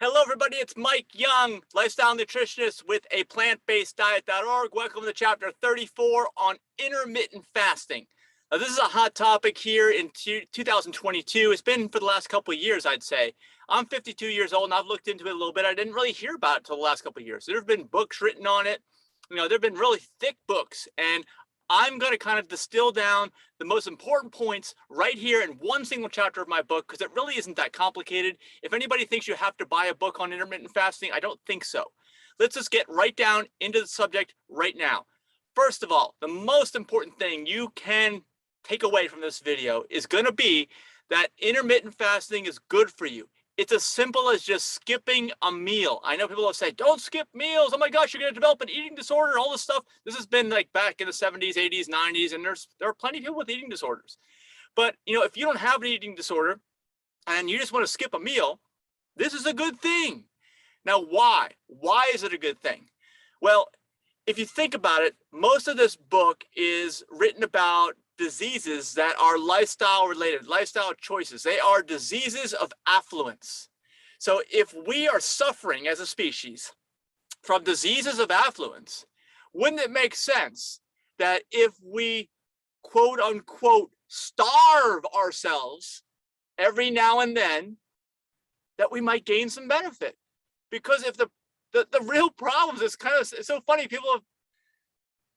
Hello, everybody. It's Mike Young, lifestyle nutritionist with aPlantBasedDiet.org. Welcome to chapter 34 on intermittent fasting. Now, this is a hot topic here in 2022. It's been for the last couple of years, I'd say. I'm 52 years old, and I've looked into it a little bit. I didn't really hear about it until the last couple of years. There have been books written on it. There have been really thick books, and I'm going to kind of distill down the most important points right here in one single chapter of my book, because it really isn't that complicated. If anybody thinks you have to buy a book on intermittent fasting, I don't think so. Let's just get right down into the subject right now. First of all, the most important thing you can take away from this video is going to be that intermittent fasting is good for you. It's as simple as just skipping a meal. I know people will say, don't skip meals. Oh my gosh, you're going to develop an eating disorder, all this stuff. This has been like back in the 70s, 80s, 90s, and there are plenty of people with eating disorders. But, if you don't have an eating disorder and you just want to skip a meal, this is a good thing. Now, why? Why is it a good thing? Well, if you think about it, most of this book is written about diseases that are lifestyle related, lifestyle choices. They are diseases of affluence. So if we are suffering as a species from diseases of affluence, wouldn't it make sense that if we quote unquote starve ourselves every now and then, that we might gain some benefit? Because if the real problems is it's so funny, people have,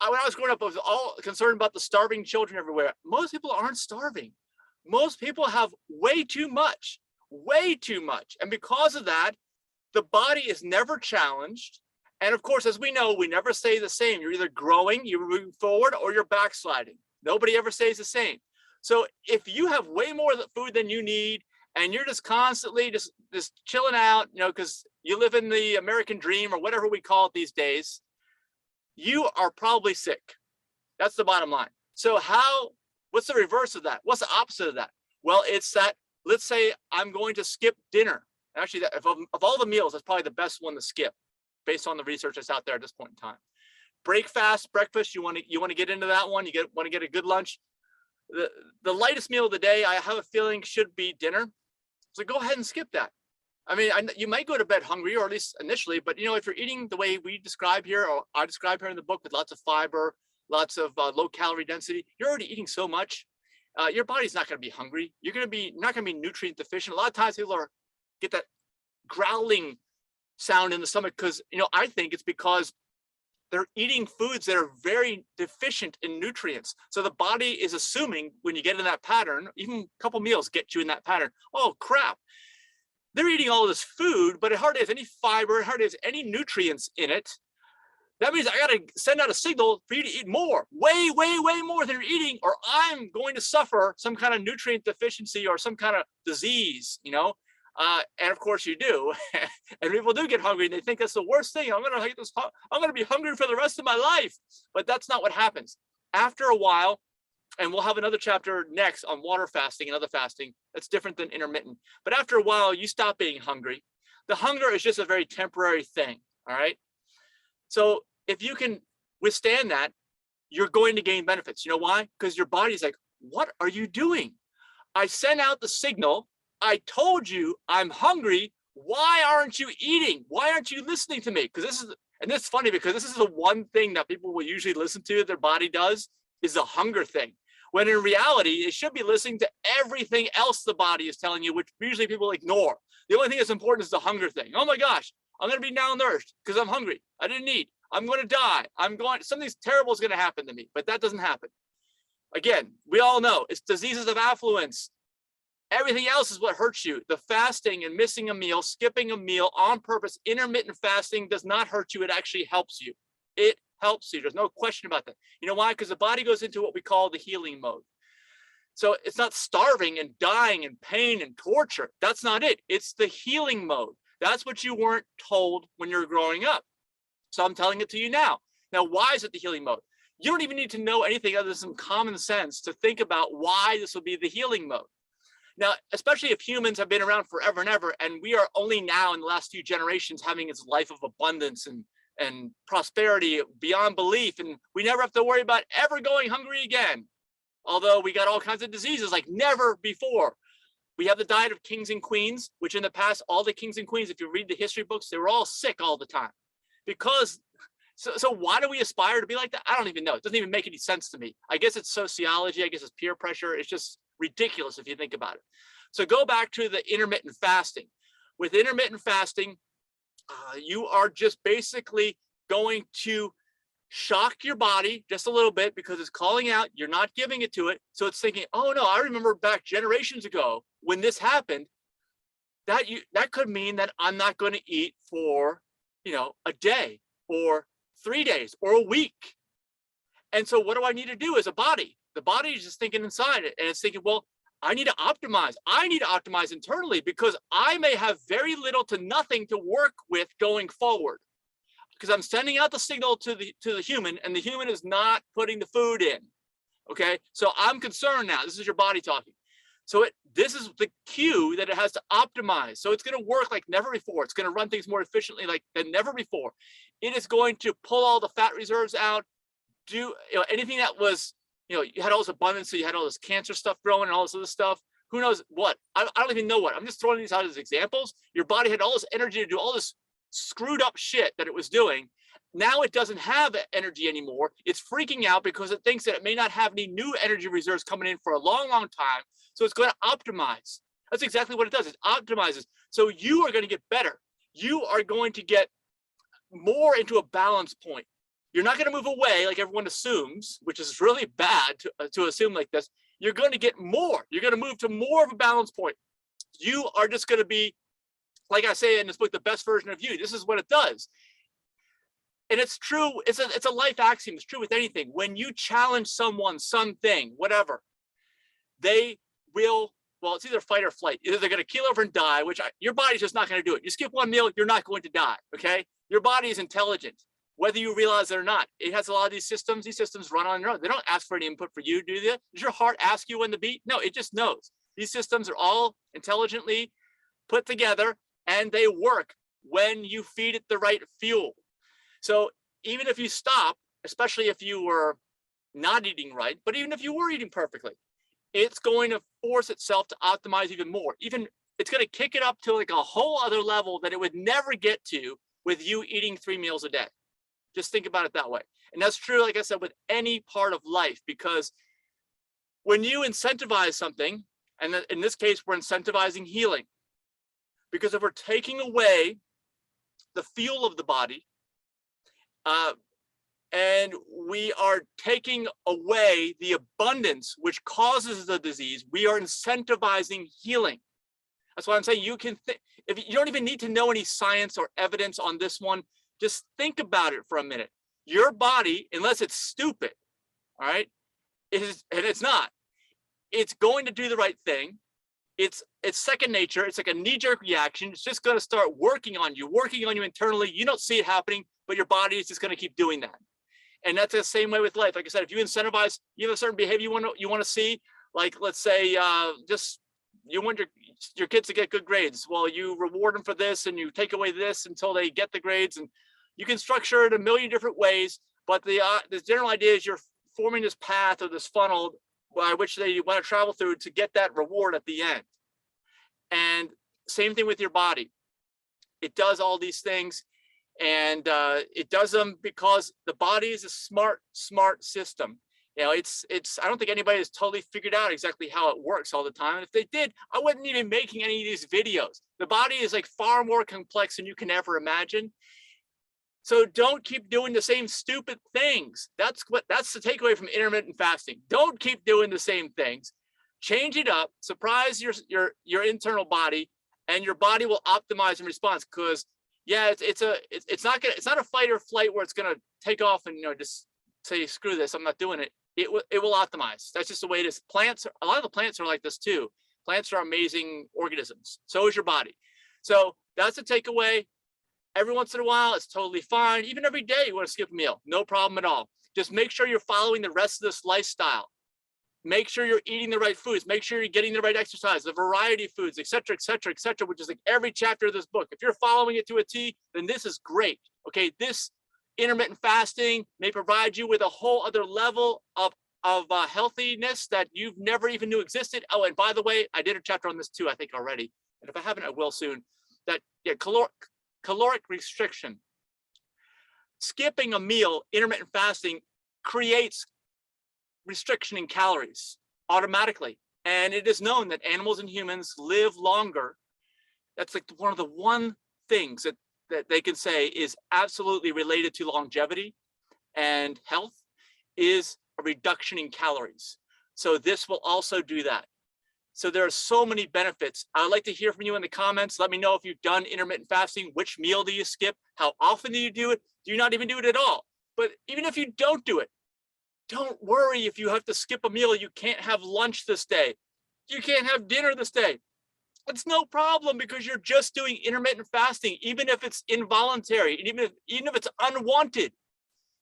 when I was growing up, I was all concerned about the starving children everywhere. Most people aren't starving. Most people have way too much. And because of that, the body is never challenged. And of course, as we know, we never stay the same. You're either growing, you're moving forward, or you're backsliding. Nobody ever stays the same. So if you have way more food than you need, and you're just constantly just chilling out, because you live in the American dream or whatever we call it these days, you are probably sick. That's the bottom line. So what's the reverse of that? What's the opposite of that? Well, it's that, let's say I'm going to skip dinner. Actually, of all the meals, that's probably the best one to skip based on the research that's out there at this point in time. Breakfast, you want to get into that one. Want to get a good lunch. The lightest meal of the day, I have a feeling, should be dinner. So go ahead and skip that. I mean, you might go to bed hungry, or at least initially, but if you're eating the way we describe here, or I describe here in the book, with lots of fiber, lots of low calorie density, you're already eating so much. Your body's not going to be hungry. You're not going to be nutrient deficient. A lot of times people get that growling sound in the stomach because, I think it's because they're eating foods that are very deficient in nutrients. So the body is assuming, when you get in that pattern, even a couple meals get you in that pattern. Oh, crap. They're eating all this food, but it hardly has any fiber, it hardly has any nutrients in it. That means I got to send out a signal for you to eat more, way, way, way more than you're eating, or I'm going to suffer some kind of nutrient deficiency or some kind of disease, and of course you do. And people do get hungry and they think that's the worst thing. I'm going to be hungry for the rest of my life. But that's not what happens. After a while, and we'll have another chapter next on water fasting and other fasting that's different than intermittent. But after a while, you stop being hungry. The hunger is just a very temporary thing, all right? So if you can withstand that, you're going to gain benefits. You know why? Because your body's like, what are you doing? I sent out the signal. I told you I'm hungry. Why aren't you eating? Why aren't you listening to me? And it's funny because this is the one thing that people will usually listen to, their body does, is the hunger thing. When in reality, it should be listening to everything else the body is telling you, which usually people ignore. The only thing that's important is the hunger thing. Oh my gosh, I'm going to be malnourished because I'm hungry. I didn't eat. I'm going to die. Something terrible is going to happen to me, but that doesn't happen. Again, we all know it's diseases of affluence. Everything else is what hurts you. The fasting and missing a meal, skipping a meal on purpose, intermittent fasting does not hurt you. It actually helps you. It helps you. There's no question about that. You know why? Because the body goes into what we call the healing mode. So it's not starving and dying and pain and torture. That's not it. It's the healing mode. That's what you weren't told when you were growing up. So I'm telling it to you now. Now, why is it the healing mode? You don't even need to know anything other than some common sense to think about why this will be the healing mode. Now, especially if humans have been around forever and ever, and we are only now in the last few generations having this life of abundance and prosperity beyond belief, and we never have to worry about ever going hungry again. Although we got all kinds of diseases like never before. We have the diet of kings and queens, which in the past, all the kings and queens, if you read the history books, they were all sick all the time. Because, so why do we aspire to be like that? I don't even know. It doesn't even make any sense to me. I guess it's sociology. I guess it's peer pressure. It's just ridiculous if you think about it. So go back to the intermittent fasting. With intermittent fasting, you are just basically going to shock your body just a little bit because it's calling out. You're not giving it to it. So it's thinking, oh no, I remember back generations ago when this happened, that could mean that I'm not going to eat for, a day or 3 days or a week. And so what do I need to do as a body? The body is just thinking inside it, and it's thinking, well, I need to optimize. I need to optimize internally because I may have very little to nothing to work with going forward. Because I'm sending out the signal to the human, and the human is not putting the food in. Okay, so I'm concerned now. This is your body talking. So this is the cue that it has to optimize. So it's going to work like never before. It's going to run things more efficiently than never before. It is going to pull all the fat reserves out. Do anything that was, you had all this abundance, so you had all this cancer stuff growing and all this other stuff. Who knows what? I don't even know what. I'm just throwing these out as examples. Your body had all this energy to do all this screwed up shit that it was doing. Now it doesn't have energy anymore. It's freaking out because it thinks that it may not have any new energy reserves coming in for a long, long time. So it's going to optimize. That's exactly what it does. It optimizes. So you are going to get better. You are going to get more into a balance point. You're not going to move away like everyone assumes, which is really bad to assume like this. You're going to get more. You're going to move to more of a balance point. You are just going to be, like I say in this book, the best version of you. This is what it does. And it's true. It's a life axiom. It's true with anything. When you challenge someone, something, whatever, they will, well, it's either fight or flight. Either they're going to keel over and die, which your body's just not going to do it. You skip one meal, you're not going to die, okay? Your body is intelligent, whether you realize it or not. It has a lot of these systems. These systems run on their own. They don't ask for any input for you, do they? Does your heart ask you when to beat? No, it just knows. These systems are all intelligently put together, and they work when you feed it the right fuel. So even if you stop, especially if you were not eating right, but even if you were eating perfectly, it's going to force itself to optimize even more. Even it's going to kick it up to like a whole other level that it would never get to with you eating 3 meals a day. Just think about it that way. And that's true, like I said, with any part of life, because when you incentivize something, and in this case, we're incentivizing healing, because if we're taking away the fuel of the body, and we are taking away the abundance which causes the disease, we are incentivizing healing. That's why I'm saying you can think, if you don't even need to know any science or evidence on this one, just think about it for a minute. Your body, unless it's stupid, all right, and it's not, it's going to do the right thing. It's second nature. It's like a knee-jerk reaction. It's just going to start working on you internally. You don't see it happening, but your body is just going to keep doing that. And that's the same way with life. Like I said, if you incentivize, you have a certain behavior you want to see, like let's say just you want your kids to get good grades. Well, you reward them for this and you take away this until they get the grades, and you can structure it a million different ways. But the general idea is you're forming this path or this funnel by which they want to travel through to get that reward at the end. And same thing with your body. It does all these things. And it does them because the body is a smart system. It's I don't think anybody has totally figured out exactly how it works all the time. And if they did, I wouldn't even be making any of these videos. The body is like far more complex than you can ever imagine. So don't keep doing the same stupid things. That's the takeaway from intermittent fasting. Don't keep doing the same things. Change it up, surprise your internal body, and your body will optimize in response. Because yeah, it's not a fight or flight where it's gonna take off and just say screw this, I'm not doing it. It will optimize. That's just the way it is. Plants, a lot of the plants are like this too. Plants are amazing organisms. So is your body. So that's the takeaway. Every once in a while, it's totally fine. Even every day, you want to skip a meal, no problem at all. Just make sure you're following the rest of this lifestyle. Make sure you're eating the right foods. Make sure you're getting the right exercise, the variety of foods, et cetera, which is like every chapter of this book. If you're following it to a T, then this is great. Okay, this intermittent fasting may provide you with a whole other level of of healthiness that you've never even knew existed. Oh, and by the way, I did a chapter on this too, I think already. And if I haven't, I will soon. That caloric restriction. Skipping a meal, intermittent fasting, creates restriction in calories automatically. And it is known that animals and humans live longer. That's like one of the one things that they can say is absolutely related to longevity and health is a reduction in calories. So this will also do that. So there are so many benefits. I'd like to hear from you in the comments. Let me know if you've done intermittent fasting. Which meal do you skip? How often do you do it? Do you not even do it at all? But even if you don't do it, don't worry if you have to skip a meal. You can't have lunch this day. You can't have dinner this day. It's no problem because you're just doing intermittent fasting, even if it's involuntary, and even if it's unwanted,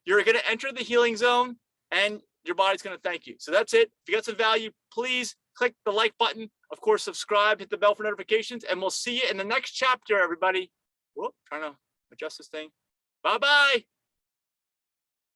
you're going to enter the healing zone and your body's going to thank you. So that's it. If you got some value, please click the like button. Of course, subscribe, hit the bell for notifications, and we'll see you in the next chapter, everybody. Whoop, trying to adjust this thing. Bye-bye.